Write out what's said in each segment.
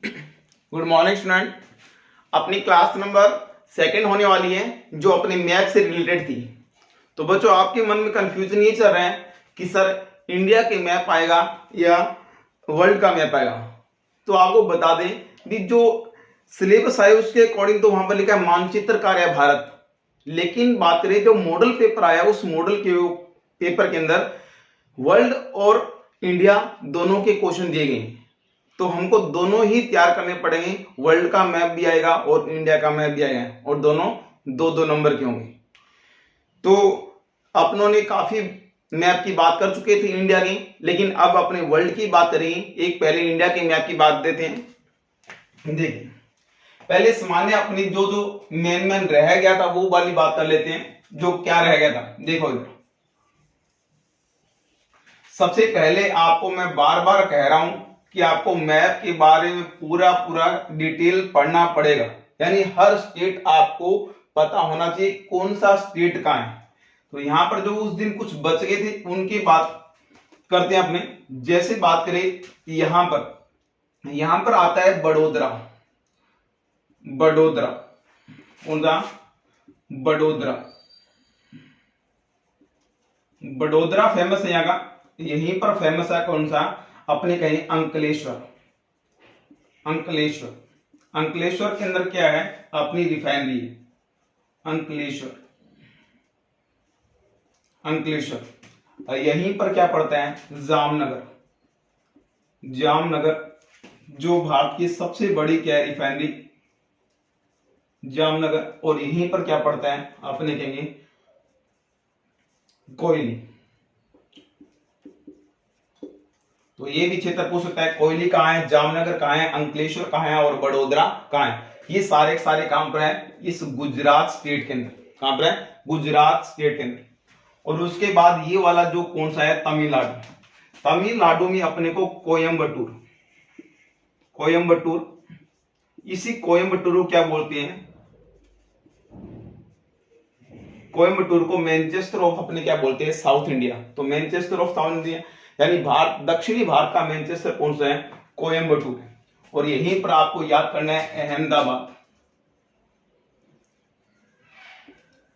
Good morning student. अपनी class number second होने वाली है जो अपने मैथ से रिलेटेड थी। तो बच्चों आपके मन में कंफ्यूजन ये चल रहा है कि सर इंडिया के मैप आएगा या वर्ल्ड का मैप आएगा। तो आपको बता दें कि जो सिलेबस है उसके अकॉर्डिंग तो वहां पर लिखा है मानचित्र कार्य भारत, लेकिन बात करें जो मॉडल पेपर आया उस मॉडल के पेपर के अंदर वर्ल्ड और इंडिया दोनों के क्वेश्चन दिए गए। तो हमको दोनों ही तैयार करने पड़ेंगे, वर्ल्ड का मैप भी आएगा और इंडिया का मैप भी आएगा और दोनों दो दो नंबर के होंगे। तो अपनों ने काफी मैप की बात कर चुके थे इंडिया की, लेकिन अब अपने वर्ल्ड की बात करेंगे। एक पहले इंडिया के मैप की बात देते हैं। देखिए पहले सामान्य अपनी जो जो मेन रह गया था वो वाली बात कर लेते हैं। जो क्या रह गया था देखो इधर। सबसे पहले आपको मैं बार बार कह रहा हूं कि आपको मैप के बारे में पूरा पूरा डिटेल पढ़ना पड़ेगा, यानी हर स्टेट आपको पता होना चाहिए कौन सा स्टेट कहां है। तो यहां पर जो उस दिन कुछ बच गए थे उनकी बात करते हैं अपने। जैसे बात करें यहां पर आता है बड़ोदरा। बड़ोदरा कौन सा? बड़ोदरा। बड़ोदरा फेमस है यहाँ का। यहीं पर फेमस है कौन सा? अपने कहीं अंकलेश्वर। अंकलेश्वर अंकलेश्वर के अंदर क्या है? अपनी रिफाइनरी है अंकलेश्वर। अंकलेश्वर यहीं पर क्या पड़ता है? जामनगर। जामनगर जो भारत की सबसे बड़ी क्या है? रिफाइनरी जामनगर। और यहीं पर क्या पड़ता है? अपने कहेंगे कोयली। तो ये भी क्षेत्र पूछ सकता है कोयली कहाँ है, जामनगर कहाँ है, अंकलेश्वर कहाँ है और बड़ोदरा कहाँ है। ये सारे सारे कहां पर है? इस गुजरात स्टेट के अंदर। कहां पर है? गुजरात स्टेट के अंदर। और उसके बाद ये वाला जो कौन सा है? तमिलनाडु। तमिलनाडु में अपने को कोयम्बटूर। कोयम्बटूर। इसी कोयम्बटूर को क्या बोलते हैं? कोयम्बटूर को मैनचेस्टर ऑफ अपने क्या बोलते हैं? South India. तो मैनचेस्टर ऑफ साउथ इंडिया यानी भारत, दक्षिणी भारत का मैनचेस्टर कौन सा है? कोयम्बटूर। और यहीं पर आपको याद करना है अहमदाबाद।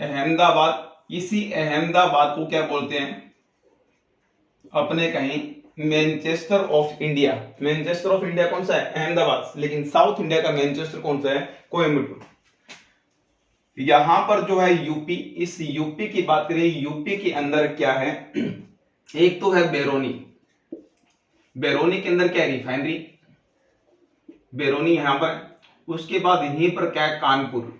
अहमदाबाद। इसी अहमदाबाद को क्या बोलते हैं? अपने कहीं Manchester of India. Manchester of India कौन सा है? अहमदाबाद। लेकिन साउथ इंडिया का मैनचेस्टर कौन सा है? कोयम्बटूर। यहां पर जो है यूपी, इस यूपी की बात करें, यूपी के अंदर क्या है? एक तो है बेरोनी। बेरोनी के अंदर क्या है? रिफाइनरी। बेरोनी यहां पर। उसके बाद यहीं पर क्या है? कानपुर।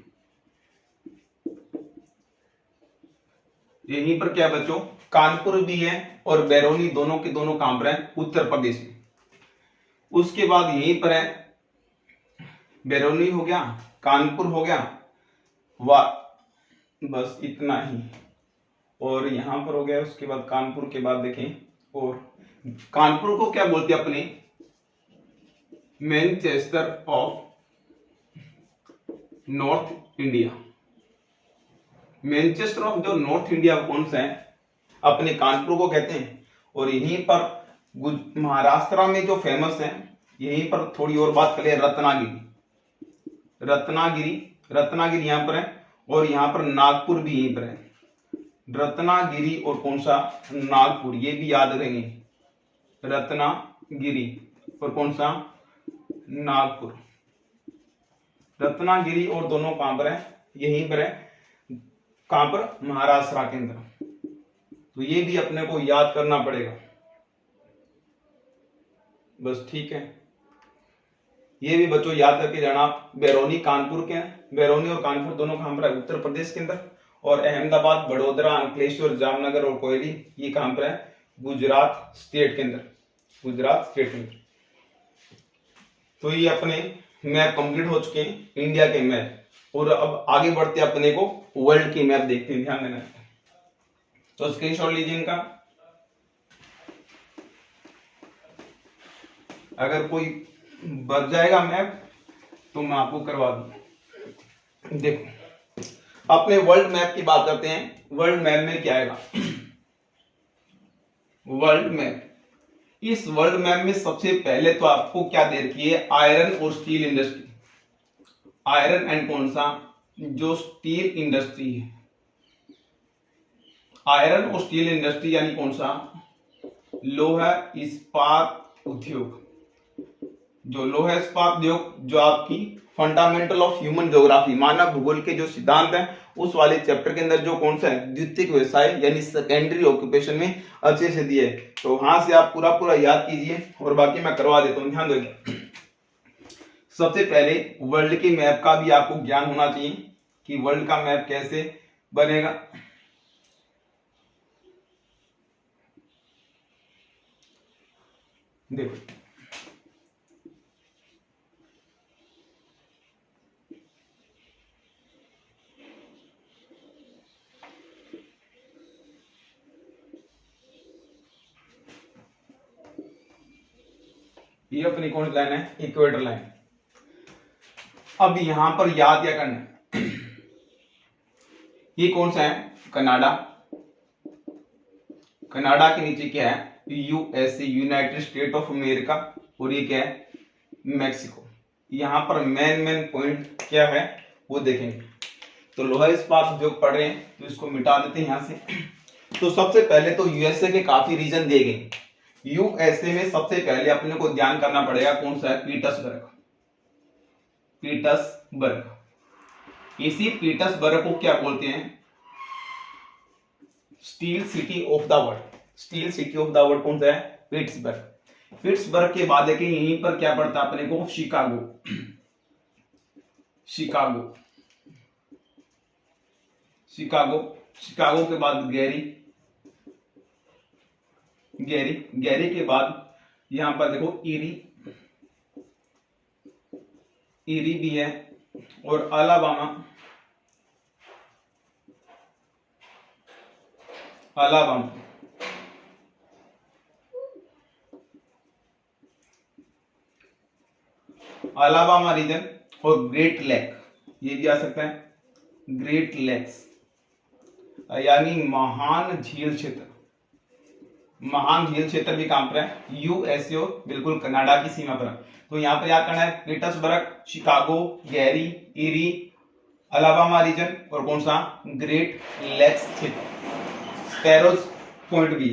यहीं पर क्या है बच्चों? कानपुर भी है और बेरोनी दोनों के दोनों कहां पर है? उत्तर प्रदेश में। उसके बाद यहीं पर है बेरोनी हो गया, कानपुर हो गया, बस इतना ही। और यहां पर हो गया। उसके बाद कानपुर के बाद देखें, और कानपुर को क्या बोलते हैं अपने? Manchester of north India. Manchester of जो नॉर्थ इंडिया कौन सा है? अपने कानपुर को कहते हैं। और यहीं पर महाराष्ट्र में जो फेमस है, यहीं पर थोड़ी और बात करें, रत्नागिरी। रत्नागिरी यहां पर है। और यहां पर नागपुर भी यहीं पर है। रत्नागिरी और कौन सा? नागपुर। ये भी याद रहेंगे, रत्नागिरी और कौन सा? नागपुर। रत्नागिरी और दोनों कहां पर है? यहीं पर है। कहां पर? महाराष्ट्र के अंदर। तो ये भी अपने को याद करना पड़ेगा। बस ठीक है, ये भी बच्चों याद करके जाना। बेरोनी कानपुर के हैं। बेरोनी और कानपुर दोनों कहां पर है? उत्तर प्रदेश के अंदर। और अहमदाबाद, बड़ोदरा, अंकलेश्वर, जामनगर और कोयली ये कहां पर है? गुजरात स्टेट के अंदर। गुजरात स्टेट के अंदर। तो ये अपने मैप कंप्लीट हो चुके हैं, इंडिया के मैप। और अब आगे बढ़ते अपने को वर्ल्ड की मैप देखते हैं। ध्यान देना। तो स्क्रीनशॉट लीजिए इनका। अगर कोई बच जाएगा मैप तो मैं आपको करवा दूं। देखो अपने वर्ल्ड मैप की बात करते हैं। वर्ल्ड मैप में क्या आएगा? वर्ल्ड मैप इस वर्ल्ड मैप में सबसे पहले तो आपको क्या दे रखी है, आयरन और स्टील इंडस्ट्री। आयरन एंड कौन सा, जो स्टील इंडस्ट्री है, आयरन और स्टील इंडस्ट्री यानी कौन सा, लोहा इस्पात उद्योग। जो लोहा इस्पात उद्योग जो आपकी फंडामेंटल ऑफ ह्यूमन ज्योग्राफी, मानव भूगोल के जो सिद्धांत हैं उस वाले चैप्टर के अंदर जो कौन सा है, द्वितीयक व्यवसाय यानी सेकेंडरी ऑक्यूपेशन में अच्छे से दिए। तो वहां से आप पूरा पूरा याद कीजिए और बाकी मैं करवा देता हूं, ध्यान देंगे। सबसे पहले वर्ल्ड के मैप का भी आपको ज्ञान होना चाहिए कि वर्ल्ड का मैप कैसे बनेगा। देखो ये अपनी कौन सी लाइन है, इक्वेटर लाइन। अब यहां पर याद क्या करना है, ये कौन सा है, कनाडा। कनाडा के नीचे क्या है, USA, United state of America, और ये क्या है, मैक्सिको। यहां पर मेन पॉइंट क्या है वो देखेंगे। तो लोहा इस्पात उद्योग पढ़ रहे हैं तो इसको मिटा देते हैं यहां से। तो सबसे पहले तो यूएसए के काफी रीजन दिए गए। यूएसए में सबसे पहले अपने को ध्यान करना पड़ेगा कौन सा है, पीटर्सबर्ग। पीटर्सबर्ग, इसी पीटर्सबर्ग को क्या बोलते हैं, steel city of the world. Steel city of the world कौन सा है, पिट्सबर्ग। पिट्सबर्ग के बाद देखिए यहीं पर क्या पड़ता है अपने को, शिकागो। शिकागो, शिकागो, शिकागो के बाद गैरी, गैरी, गैरी के बाद यहां पर देखो ईरी, ईरी भी है, और अलाबामा, अलाबामा, अलाबामा रीजन, और ग्रेट लेक, ये भी आ सकता है, ग्रेट लेक्स यानी महान झील क्षेत्र। महान झील क्षेत्र भी कहां पर है, यूएसए, बिल्कुल कनाडा की सीमा पर। तो यहां पर याद करना है, Pittsburgh, Chicago, Gary, Erie, Alabama region, और कौन सा, ग्रेट लेक्स क्षेत्र। स्पैरोज पॉइंट भी,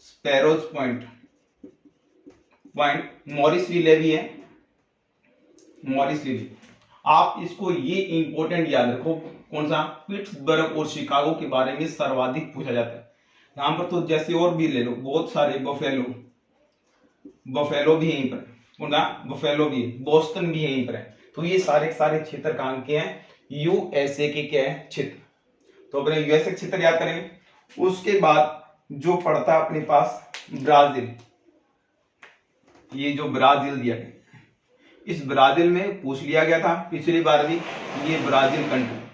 स्पैरोज पॉइंट, मॉरिस विले भी है, मॉरिस विले। आप इसको ये इंपॉर्टेंट याद रखो, कौन सा, पिट्सबर्ग और शिकागो के बारे में सर्वाधिक पूछा जाता है। यहां पर तो जैसे और भी ले लो बहुत सारे, बफेलो, बफेलो भी यहीं पर, बफेलो भी, बोस्टन भी यहीं पर है। तो ये सारे सारे क्षेत्र कहां के हैं, यूएसए के क्या है, क्षेत्र। तो अपने यूएसए क्षेत्र याद करेंगे। उसके बाद जो पड़ता है अपने पास ब्राजील, ये जो ब्राजील दिया गया, इस ब्राजील में पूछ लिया गया था पिछली बार भी, ये ब्राजील कंट्री।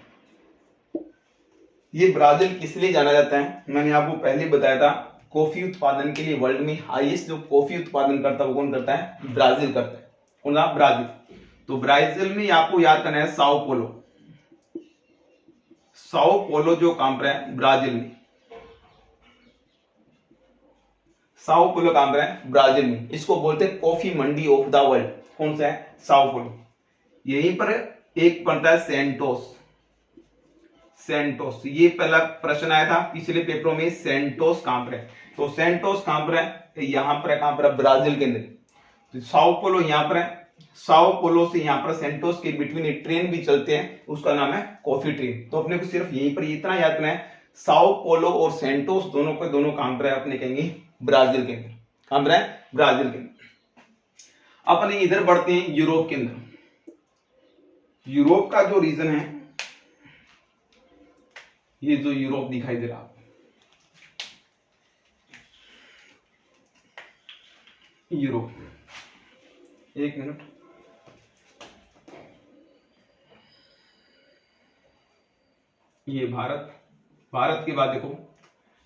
ये ब्राजील किस लिए जाना जाता है, मैंने आपको पहले ही बताया था, कॉफी उत्पादन के लिए वर्ल्ड में हाईएस्ट जो कॉफी उत्पादन करता है वो कौन करता है, ब्राजील करता है, कौन सा, ब्राजील। तो ब्राजील में आपको याद करना है साओ पोलो। साओ पोलो जो कहां पर है, ब्राजील में। साओ पोलो कहां पर है, ब्राजील में। इसको बोलते हैं coffee Mandi of the world, कौन सा है, साओ पोलो। यहीं पर एक बनता है सेंटोस। सेंटोस, ये पहला प्रश्न आया था पिछले पेपरों में, सेंटोस कहां पर है। तो सेंटोस कहां पर है, यहां पर है, कहां पर है, ब्राजील के अंदर। तो साओ पोलो यहां पर है, साओ पोलो से यहां पर सेंटोस के बिटवीन एक ट्रेन भी चलते हैं, उसका नाम है कॉफी ट्रेन। तो अपने को सिर्फ यहीं पर इतना याद करना है, साओ पोलो और सेंटोस दोनों के दोनों कहां पर है, अपने कहेंगे ब्राजील के अंदर, कहां पर है, ब्राजील के अंदर। अपने इधर बढ़ते हैं यूरोप के अंदर। यूरोप का जो रीजन है, ये जो यूरोप दिखाई दे रहा, यूरोप, एक मिनट, ये भारत, भारत के बाद देखो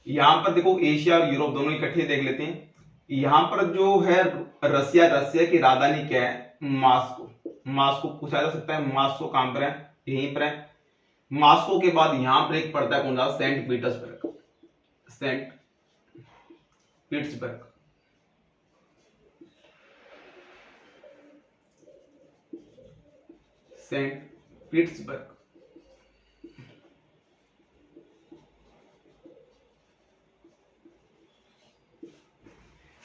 यहां पर देखो एशिया और यूरोप दोनों इकट्ठे देख लेते हैं। यहां पर जो है रसिया, रसिया की राजधानी क्या है, मास्को। मास्को पूछा जा सकता है, मास्को कहां पर है, यहीं पर है। मास्को के बाद यहां पर एक पड़ता है कौन सा, Saint Petersburg, Saint Petersburg. Saint Petersburg.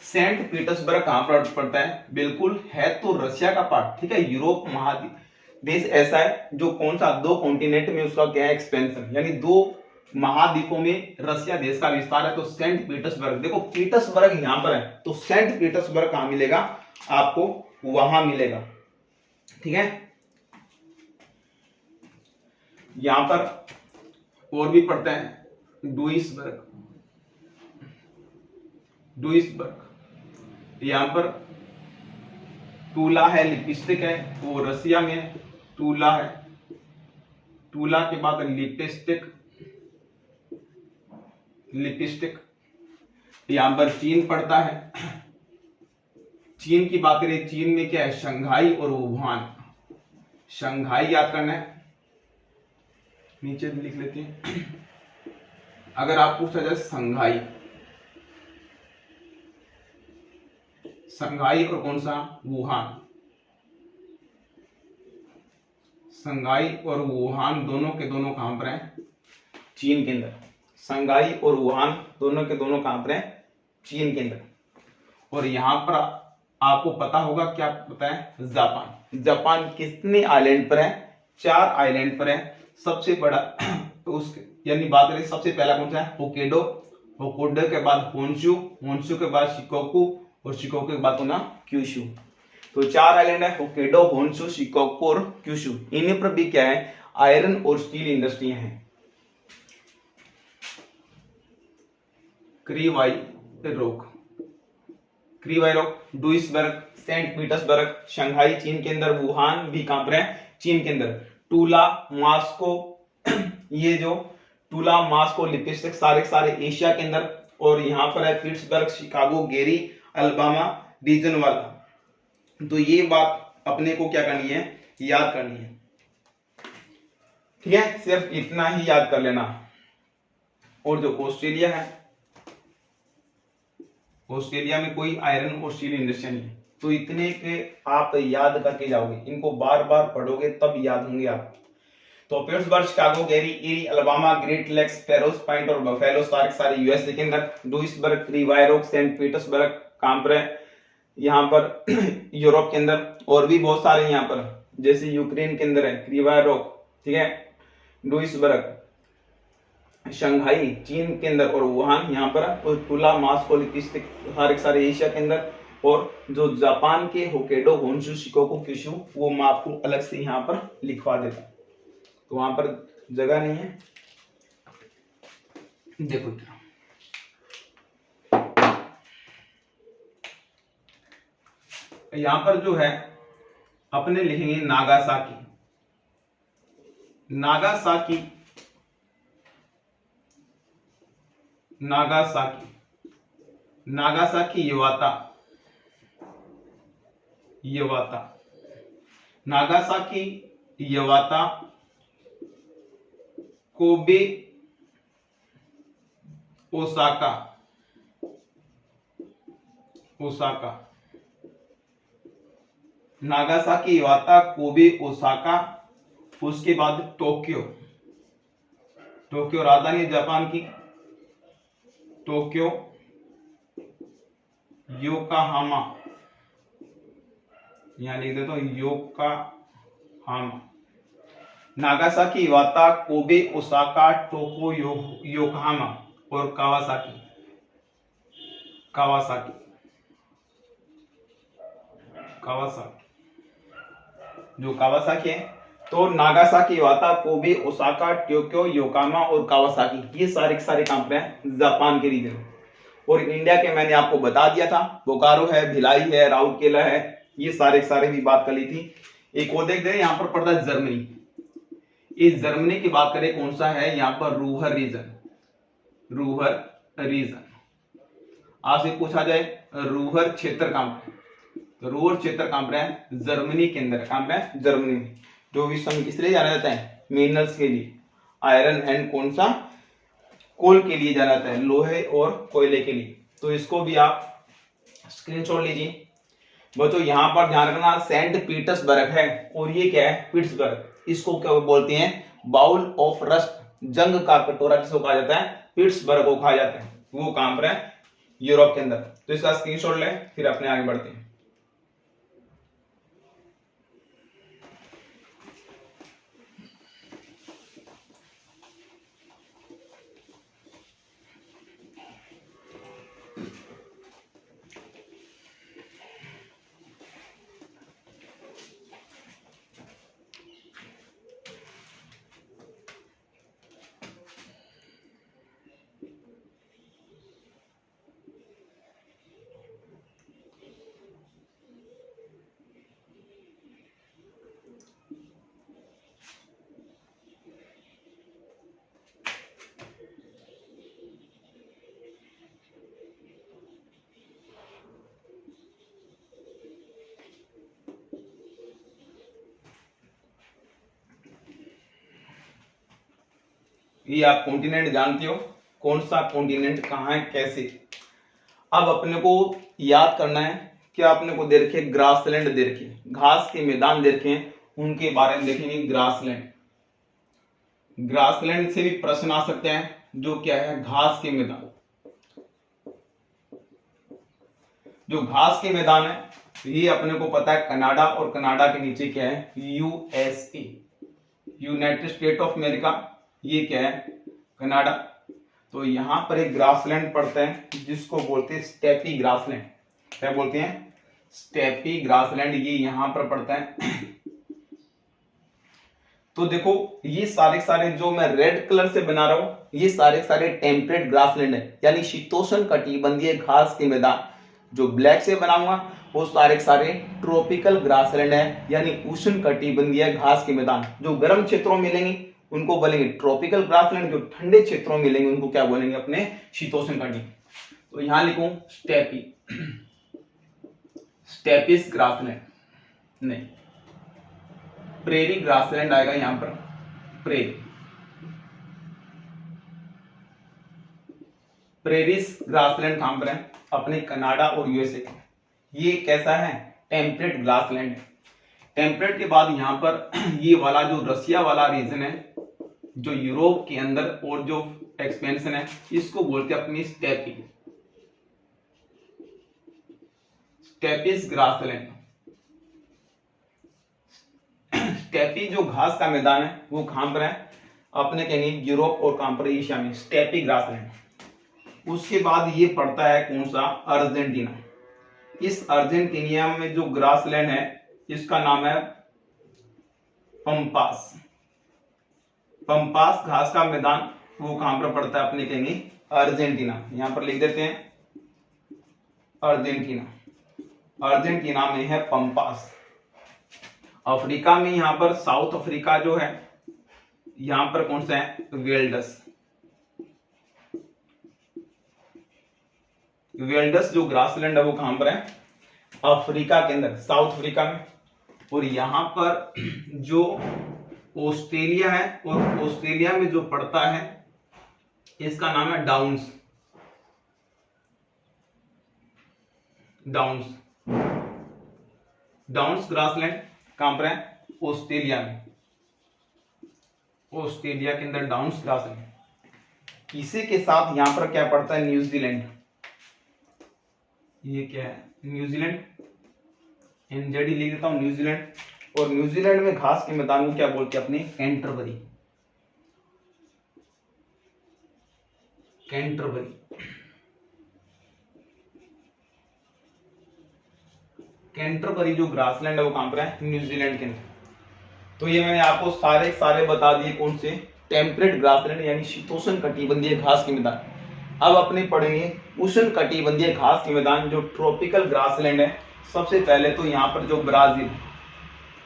Saint Petersburg कहां पर पड़ता है? बिल्कुल है तो रशिया का पार्ट, ठीक है। यूरोप महाद्वीप देश ऐसा है जो कौन सा, दो कॉन्टिनेंट में उसका क्या है, एक्सपेंशन, यानी दो महाद्वीपों में रशिया देश का विस्तार है। तो सेंट पीटर्सबर्ग, देखो पीटर्सबर्ग यहां पर है, तो सेंट पीटर्सबर्ग कहां मिलेगा आपको? वहां मिलेगा, ठीक है। यहां पर और भी पढ़ते हैं डुइसबर्ग, यहां पर टूला है, लिपस्टिक है, वो रसिया में टूला है, टूला के बाद लिपस्टिक। यहां पर चीन पड़ता है, चीन की बात करें, चीन में क्या है, शंघाई और वुहान। शंघाई याद करना है, नीचे भी लिख लेते हैं। अगर आप पूछा जाए संघाई और कौन सा, वुहान। संघाई और वुहान दोनों के दोनों कहां पर हैं? चीन के अंदर। संघाई और वुहान दोनों के दोनों कहां पर हैं? चीन के अंदर। और यहां पर आपको पता होगा, क्या पता है? जापान। जापान कितने आइलैंड पर है? 4 आइलैंड पर है। सबसे बड़ा तो उसके यानी बात करें, सबसे पहला कौन सा है? होक्काइडो, होक्काइडो के बाद होन्शु, होन्शु के बाद शिकोकू, और शिकोकू के बाद होना क्यूशु। तो 4 आइलैंड है, होक्काइडो, होन्शु, शिकोकू और क्यूशु। इन्हीं पर भी क्या है? आयरन और स्टील इंडस्ट्रियां हैं। क्रीवाई रोक, डुइसबर्ग, सेंट पीटर्सबर्ग, शंघाई चीन के अंदर, वुहान भी कहां पर है? चीन के अंदर। टूला, मॉस्को, ये जो टूला, मॉस्को, लिपस्टिक सारे एशिया के अंदर। और यहां पर है पीटर्सबर्ग, शिकागो, गेरी, अल्बामा रीजन वाला। तो ये बात अपने को क्या करनी है? याद करनी है, ठीक है। सिर्फ इतना ही याद कर लेना। और जो ऑस्ट्रेलिया है, ऑस्ट्रेलिया में कोई आयरन और स्टील इंडस्ट्री नहीं है। तो इतने के आप याद करके जाओगे, इनको बार बार पढ़ोगे तब याद होंगे आप। तो Pittsburgh, Chicago, Gary, Erie, Alabama, Great Lakes, Sparrows Point और बफेलो सारे यूएसए के अंदर। डुइसबर्ग, क्रीवायरोक, सेंट पीटर्सबर्ग कहां पर है? यहाँ पर यूरोप के अंदर। और भी बहुत सारे यहाँ पर, जैसे यूक्रेन के अंदर है क्रीवायरोक, ठीक है। डुइसबर्ग, शंघाई चीन के अंदर, और वुहान यहाँ पर, और टूला, मॉस्को, लिपस्टिक सारे एशिया के अंदर। और जो जापान के होक्काइडो, होन्शु, शिकोकू, क्यूशु, वो मैं आपको अलग से यहाँ पर लिखवा देता, तो वहां पर जगह नहीं है। देखो इतना, यहां पर जो है अपने लिखेंगे Nagasaki, Nagasaki, Nagasaki, Nagasaki, Yawata, Yawata, Nagasaki, Yawata, Kobe, Osaka, Osaka, Nagasaki, Yawata, Kobe, Osaka. उसके बाद टोक्यो, टोक्यो राजधानी जापान की, टोक्यो, योकोहामा, यहां लिख देता हूं Yokohama. Nagasaki, Iwata, Kobe, Osaka, Tokyo, Yokohama और कावासाकी, कावासाकी, कावासाकी। जो कावासाकी है, तो Nagasaki, Iwata, Kobe, Osaka, Tokyo, Yokohama और कावासाकी, ये सारे काम पे हैं जापान के रीजन। और इंडिया के मैंने आपको बता दिया था, बोकारो है, भिलाई है, राउरकेला है, ये सारे भी बात कर ली थी। एक और देख दे, यहाँ पर पड़ता है जर्मनी। इस जर्मनी की बात करें, कौन सा है यहाँ पर? Ruhr region, Ruhr region. आपसे पूछा जाए रूहर क्षेत्र कहां पर, तो रूहर क्षेत्र कहां पर है? जर्मनी के अंदर। कहां पर है? जर्मनी में। जो विश्व में इसलिए जाना जाता है मिनरल्स के लिए, आयरन एंड कौन सा, कोल के लिए जाना जाता है, लोहे और कोयले के लिए। तो इसको भी आप स्क्रीनशॉट लीजिए। बच्चों यहाँ पर ध्यान रखना सेंट पीटर्सबर्ग है और ये क्या है पिट्सबर्ग। इसको क्या बोलते हैं बाउल ऑफ रस्ट, जंग का कटोरा जिसको कहा जाता है, पिट्सबर्ग को कहा जाता है। वो कहां पर है यूरोप के अंदर। तो इसका स्क्रीनशॉट ले फिर अपने आगे बढ़ते हैं। ये आप कॉन्टिनेंट जानते हो, कौन सा कॉन्टिनेंट कहाँ है कैसे। अब अपने को याद करना है कि आपने को दे रखे ग्रासलैंड दे रखे, घास के मैदान दे रखे हैं, उनके बारे में देखेंगे। ग्रासलैंड, ग्रासलैंड से भी प्रश्न आ सकते हैं जो क्या है घास के मैदान। जो घास के मैदान है ये अपने को पता है कनाडा, और कनाडा के नीचे क्या है USA, United state of America, ये क्या है कनाडा। तो यहां पर एक ग्रासलैंड पड़ता है जिसको बोलते हैं स्टेपी ग्रासलैंड। क्या बोलते हैं स्टेपी ग्रासलैंड, ये यहां पर पड़ता है। तो देखो ये सारे सारे जो मैं रेड कलर से बना रहा हूं ये सारे सारे टेम्परेट ग्रासलैंड है, यानी शीतोष्ण कटिबंधीय घास के मैदान। जो ब्लैक से बनाऊंगा वो सारे सारे ट्रॉपिकल ग्रासलैंड है, यानी उष्ण कटिबंधीय घास के मैदान। जो गर्म क्षेत्रों में मिलेंगे उनको बोलेंगे ट्रॉपिकल ग्रासलैंड, जो ठंडे क्षेत्रों में मिलेंगे उनको क्या बोलेंगे अपने शीतोष्ण कटि। तो यहां लिखूं स्टेपी, स्टेपिस ग्रासलैंड नहीं, प्रेरी ग्रासलैंड आएगा यहां पर, प्रेरी, प्रेरिस ग्रासलैंड कहां पर है अपने कनाडा और यूएसए। ये कैसा है टेम्परेट ग्रासलैंड है। टेम्परेट के बाद यहां पर ये वाला जो रसिया वाला रीजन है जो यूरोप के अंदर और जो एक्सपेंशन है इसको बोलते हैं अपनी स्टेपी, स्टेपिस ग्रासलैंड। स्टेपी जो घास का मैदान है वो कहां पर है अपने कहेंगे यूरोप और कहां पर एशिया में, स्टेपी ग्रासलैंड। उसके बाद ये पड़ता है कौन सा अर्जेंटीना। इस अर्जेंटीनिया में जो ग्रासलैंड है इसका नाम है पंपास। पंपास घास का मैदान वो कहां पर पड़ता है अपने कहेंगे अर्जेंटीना। यहां पर लिख देते हैं अर्जेंटीना, अर्जेंटीना में है पंपास। अफ्रीका में यहां पर साउथ अफ्रीका जो है यहां पर कौन सा है वेल्डस। वेल्डस जो ग्रासलैंड है वो कहां पर है अफ्रीका के अंदर, साउथ अफ्रीका में। और यहां पर जो ऑस्ट्रेलिया है और ऑस्ट्रेलिया में जो पड़ता है इसका नाम है डाउन्स, डाउन्स, डाउन्स ग्रासलैंड कहां पर है ऑस्ट्रेलिया में, ऑस्ट्रेलिया के अंदर डाउन्स ग्रासलैंड। इसी के साथ यहां पर क्या पड़ता है न्यूजीलैंड। ये क्या है न्यूजीलैंड, एनजेडी लिख देता हूं न्यूजीलैंड। और न्यूजीलैंड में घास के मैदान को क्या बोलते हैं अपने कैंटरबरी, कैंटरबरी, कैंटरबरी जो ग्रासलैंड है वो कहां पर है न्यूजीलैंड के अंदर। तो ये मैंने आपको सारे सारे बता दिए कौन से टेम्परेट ग्रासलैंड यानी शीतोष्ण कटिबंधीय घास के मैदान। अब अपने पढ़ेंगे उष्ण कटिबंधीय घास के मैदान जो ट्रॉपिकल ग्रासलैंड है। सबसे पहले तो यहाँ पर जो ब्राजील,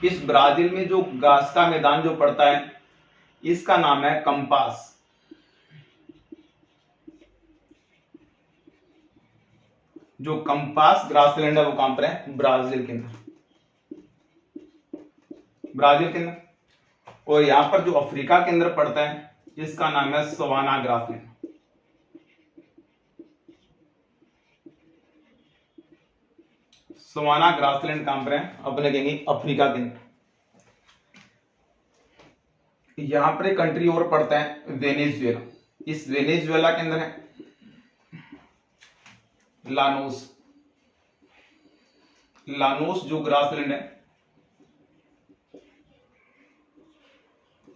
इस ब्राजील में जो घास का मैदान जो पड़ता है इसका नाम है कंपास। जो कंपास ग्रासलैंड है वो कहां पर है ब्राजील के अंदर, ब्राजील के अंदर। और यहां पर जो अफ्रीका के अंदर पड़ता है इसका नाम है सवाना ग्रासलैंड। सवाना ग्रासलैंड कहां पर है? अपने कहेंगे अफ्रीका के अंदर। यहां पर एक कंट्री और पड़ता है वेनेजुएला। इस वेनेजुएला के अंदर है लानोस। लानोस जो ग्रासलैंड है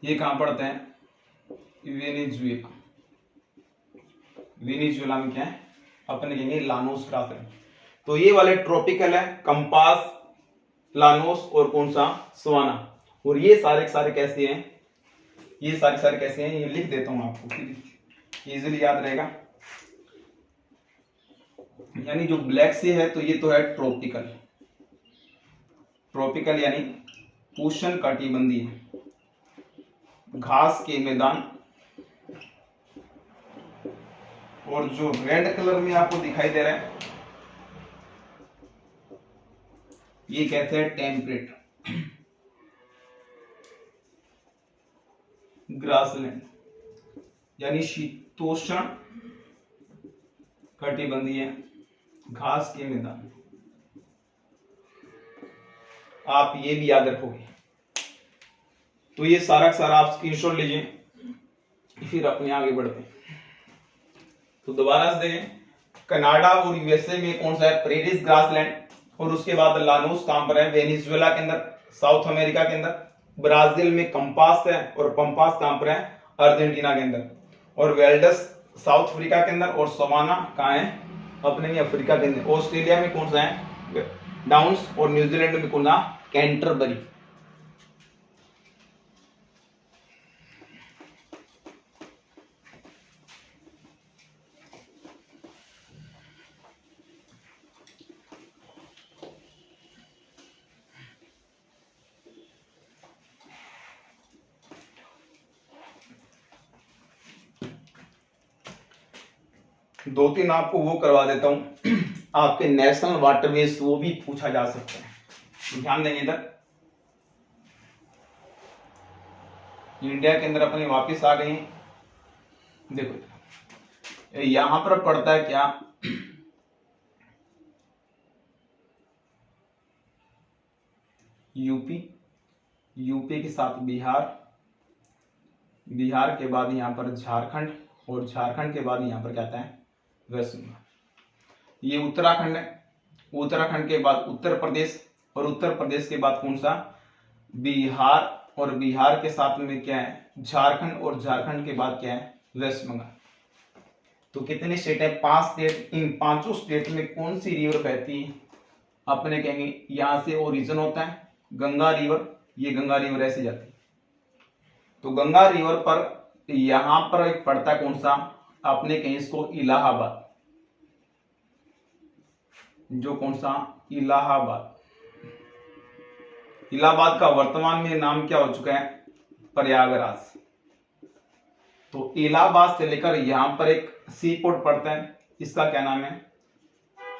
ये कहां पड़ता है? वेनेजुएला। वेनेजुएला में क्या है? अपने कहेंगे लानोस ग्रासलैंड। तो ये वाले ट्रॉपिकल है, कंपास, लानोस और कौन सा? सवाना। और ये सारे के सारे कैसे हैं? ये सारे सारे कैसे हैं? ये लिख देता हूं आपको, इजीली याद रहेगा। यानी जो ब्लैक सी है तो ये तो है ट्रॉपिकल। ट्रॉपिकल यानी उष्ण कटिबंधीय घास के मैदान। और जो रेड कलर में आपको दिखाई दे रहा है ये कहते हैं टेम्परेट ग्रासलैंड, यानी शीतोष्ण कटिबंधीय घास के मैदान। आप ये भी याद रखोगे। तो ये सारा का सारा आप स्क्रीनशॉट लीजिए, फिर अपने आगे बढ़ते हैं। तो दोबारा से देखें, कनाडा और यूएसए में कौन सा है? प्रेरिस ग्रासलैंड। और उसके बाद लानोस कहां पर है? वेनेजुएला के अंदर, साउथ अमेरिका के अंदर। ब्राजील में कंपास है, और पंपास कहां पर है? अर्जेंटीना के अंदर। और वेल्डस साउथ अफ्रीका के अंदर। और सवाना कहां है? अपने अफ्रीका के अंदर। ऑस्ट्रेलिया में कौन सा है? डाउन्स। और न्यूजीलैंड में कौन सा? कैंटरबरी। दो तीन आपको वो करवा देता हूं, आपके नेशनल वाटरवेज वो भी पूछा जा सकता है, ध्यान देंगे इधर। इंडिया के अंदर अपने वापस आ गए। देखो यहां पर पड़ता है क्या? यूपी। यूपी के साथ बिहार। बिहार के बाद यहां पर झारखंड। और झारखंड के बाद यहां पर क्या आता है? वेस्ट बंगाल। ये उत्तराखंड है। उत्तराखंड के बाद उत्तर प्रदेश। और उत्तर प्रदेश के बाद कौन सा? बिहार। और बिहार के साथ में क्या है? झारखंड। और झारखंड के बाद क्या है? वेस्ट बंगाल। तो कितने स्टेट है? 5 स्टेट। इन पांचों स्टेट में कौन सी रिवर बहती है? अपने कहेंगे यहां से ओरिजिन होता है गंगा रिवर। ये गंगा रिवर ऐसे जाती है। तो गंगा रिवर पर यहां पर एक पड़ता है कौन सा? अपने कहें इसको इलाहाबाद। जो कौन सा? इलाहाबाद। इलाहाबाद का वर्तमान में नाम क्या हो चुका है? प्रयागराज। तो इलाहाबाद से लेकर यहां पर एक सी पोर्ट पड़ता है, इसका क्या नाम है?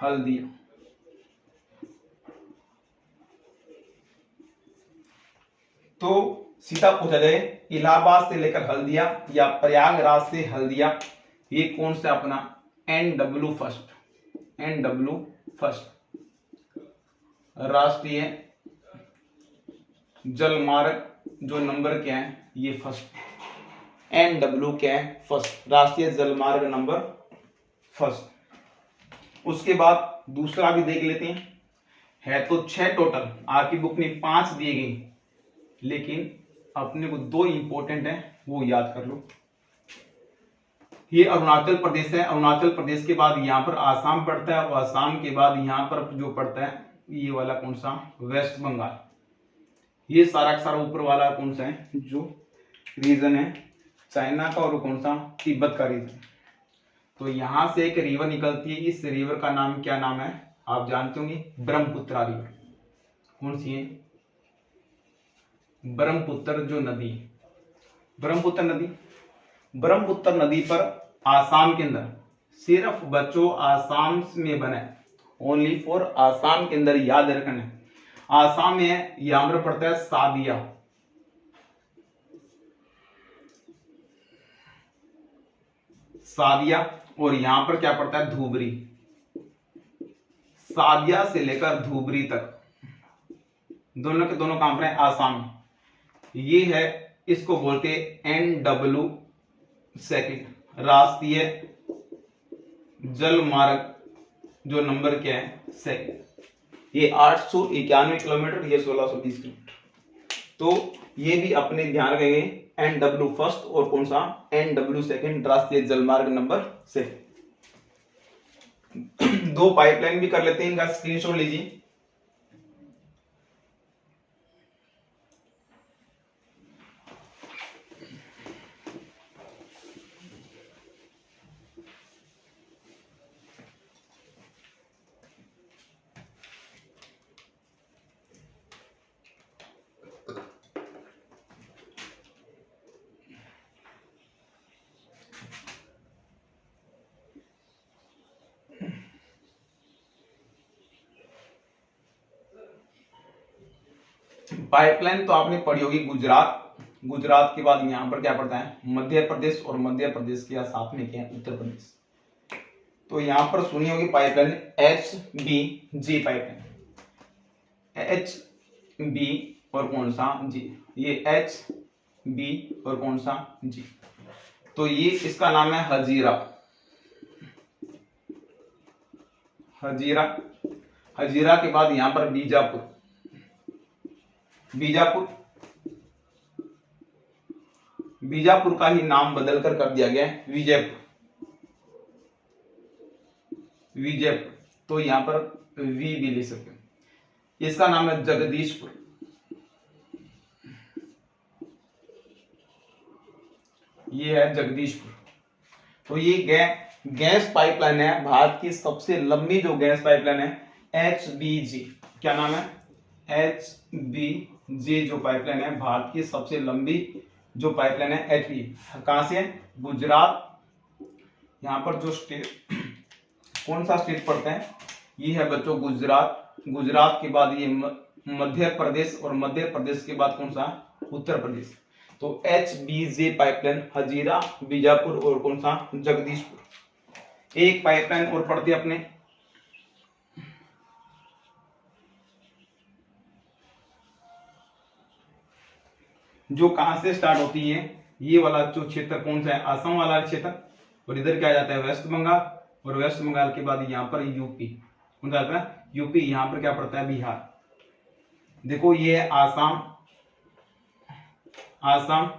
हल्दिया। तो सीधा पूछा जाए इलाहाबाद से लेकर हल्दिया या प्रयागराज से हल्दिया, ये कौन सा अपना? NW first. NW फर्स्ट राष्ट्रीय जलमार्ग जो नंबर क्या है? ये फर्स्ट। NW क्या है? फर्स्ट। राष्ट्रीय जलमार्ग नंबर फर्स्ट। उसके बाद दूसरा भी देख लेते हैं। है तो 6 टोटल, आपकी बुक में 5 दिए गई, लेकिन अपने को 2 इंपॉर्टेंट है, वो याद कर लो। ये अरुणाचल प्रदेश है। अरुणाचल प्रदेश के बाद यहां पर आसाम पड़ता है। और आसाम के बाद यहां पर जो पड़ता है ये वाला कौन सा? वेस्ट बंगाल। ये सारा का सारा ऊपर वाला कौन सा है? जो रीजन है चाइना का। और कौन सा? तिब्बत का रीजन। तो यहां से एक रिवर निकलती है, इस रिवर का नाम क्या नाम है? आप जानते होंगे, ब्रह्मपुत्र रिवर। कौन सी है? ब्रह्मपुत्र जो नदी, ब्रह्मपुत्र नदी। ब्रह्मपुत्र नदी पर आसाम के अंदर, सिर्फ बच्चों आसाम में बना है, ओनली फॉर आसाम के अंदर, याद रखना है। आसाम में यहां पर पड़ता है सादिया। सादिया। और यहां पर क्या पड़ता है? धुबरी। सादिया से लेकर धुबरी तक, दोनों के दोनों कहां पर है? आसाम में। ये है, इसको बोलते हैं NW सेकंड, राष्ट्रीय जल मार्ग, जो नंबर क्या है? सेकंड। ये 891 किलोमीटर, ये 1620 किलोमीटर। तो ये भी अपने ध्यान रखेंगे, NW फर्स्ट और कौन सा? NW सेकंड, राष्ट्रीय जलमार्ग नंबर सेकंड। दो पाइपलाइन भी कर लेते हैं, इनका स्क्रीनशॉट लीजिए। पाइपलाइन तो आपने पढ़ी होगी गुजरात, गुजरात के बाद यहां पर क्या पड़ता है? मध्य प्रदेश, और मध्य प्रदेश के साथ में क्या है? उत्तर प्रदेश। तो यहां पर सुनी होगी पाइपलाइन HBG पाइपलाइन, HB और कौन सा? G। ये HB और कौन सा? G। तो ये इसका नाम है हजीरा, हजीरा। हजीरा के बाद यहां पर बीजापुर, बीजापुर, बीजापुर का ही नाम बदलकर कर दिया गया है विजयपुर, विजयपुर। तो यहां पर वी भी ले सकते हैं। इसका नाम है जगदीशपुर, ये है जगदीशपुर। तो ये गैस पाइपलाइन है, भारत की सबसे लंबी जो गैस पाइपलाइन है HBG। क्या नाम है? HBG जो पाइपलाइन है, भारत की सबसे लंबी जो पाइपलाइन है HBG। कहां से है? गुजरात। यहां पर जो स्टेट, कौन सा स्टेट पड़ता है? ये है बच्चों गुजरात। गुजरात के बाद ये मध्य प्रदेश, और मध्य प्रदेश के बाद कौन सा? उत्तर प्रदेश। तो HBG पाइपलाइन हजीरा, बीजापुर और कौन सा? जगदीशपुर। एक पाइपलाइन और पड़ती है अपने, जो कहां से स्टार्ट होती है? ये वाला जो क्षेत्र कौन सा है? असम वाला क्षेत्र। और इधर क्या जाता है? वेस्ट बंगाल। और वेस्ट बंगाल के बाद यहां पर यूपी, कौन सा आता है? यूपी। यहां पर क्या पड़ता है? बिहार। देखो ये है आसाम, आसाम,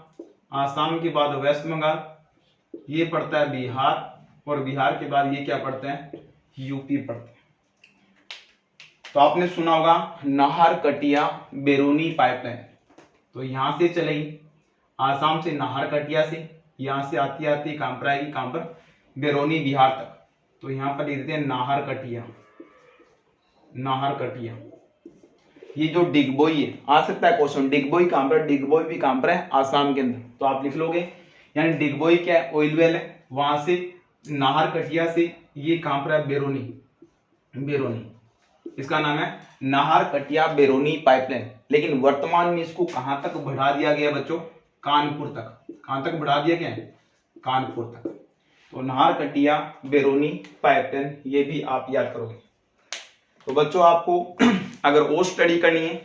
आसाम के बाद वेस्ट बंगाल, ये पड़ता है बिहार, और बिहार के बाद ये क्या पड़ता है? यूपी पड़ता है। तो आपने सुना होगा नाहरकटिया बेरूनी पाइपलाइन। तो यहां से चलेगी, आसाम से नाहरकटिया से, यहां से आती आती कहां पर आएगी? कहां पर? बेरोनी बिहार तक। तो यहां पर लिख देते हैं नाहरकटिया, नाहरकटिया। ये जो डिगबोई है, आ सकता है क्वेश्चन, डिगबोई कहां पर? डिगबोई भी कहां पर है? आसाम के अंदर। तो आप लिख लोगे, यानी डिगबोई क्या है? ऑयल वेल है। वहां से नाहरकटिया से ये कहां पर है? बेरोनी, बेरोनी। इसका नाम है नाहरकटिया बेरोनी पाइपलाइन। लेकिन वर्तमान में इसको कहां तक बढ़ा दिया गया बच्चों? कानपुर तक। कहां तक बढ़ा दिया गया है? कानपुर तक। तो नाहरकटिया बेरोनी पाइपलाइन, ये भी आप याद करोगे। तो बच्चों आपको अगर और स्टडी करनी है,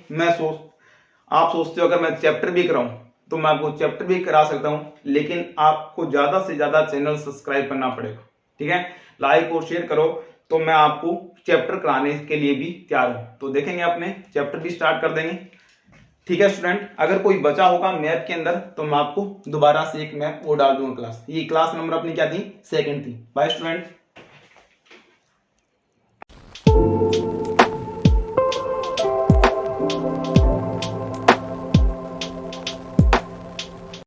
आप सोचते हो अगर मैं चैप्टर भी कराऊं तो मैं आपको चैप्टर भी करा सकता हूं, लेकिन आपको ज्यादा से ज्यादा चैनल सब्सक्राइब करना पड़ेगा। ठीक है, लाइक और शेयर करो तो मैं आपको चैप्टर कराने के लिए भी तैयार हूं। तो देखेंगे अपने चैप्टर भी स्टार्ट कर देंगे। ठीक है स्टूडेंट, अगर कोई बचा होगा मैथ के अंदर तो मैं आपको दोबारा से एक मैथ और डाल दूंगा क्लास। ये क्लास नंबर अपनी क्या थी? सेकंड थी। Bye student.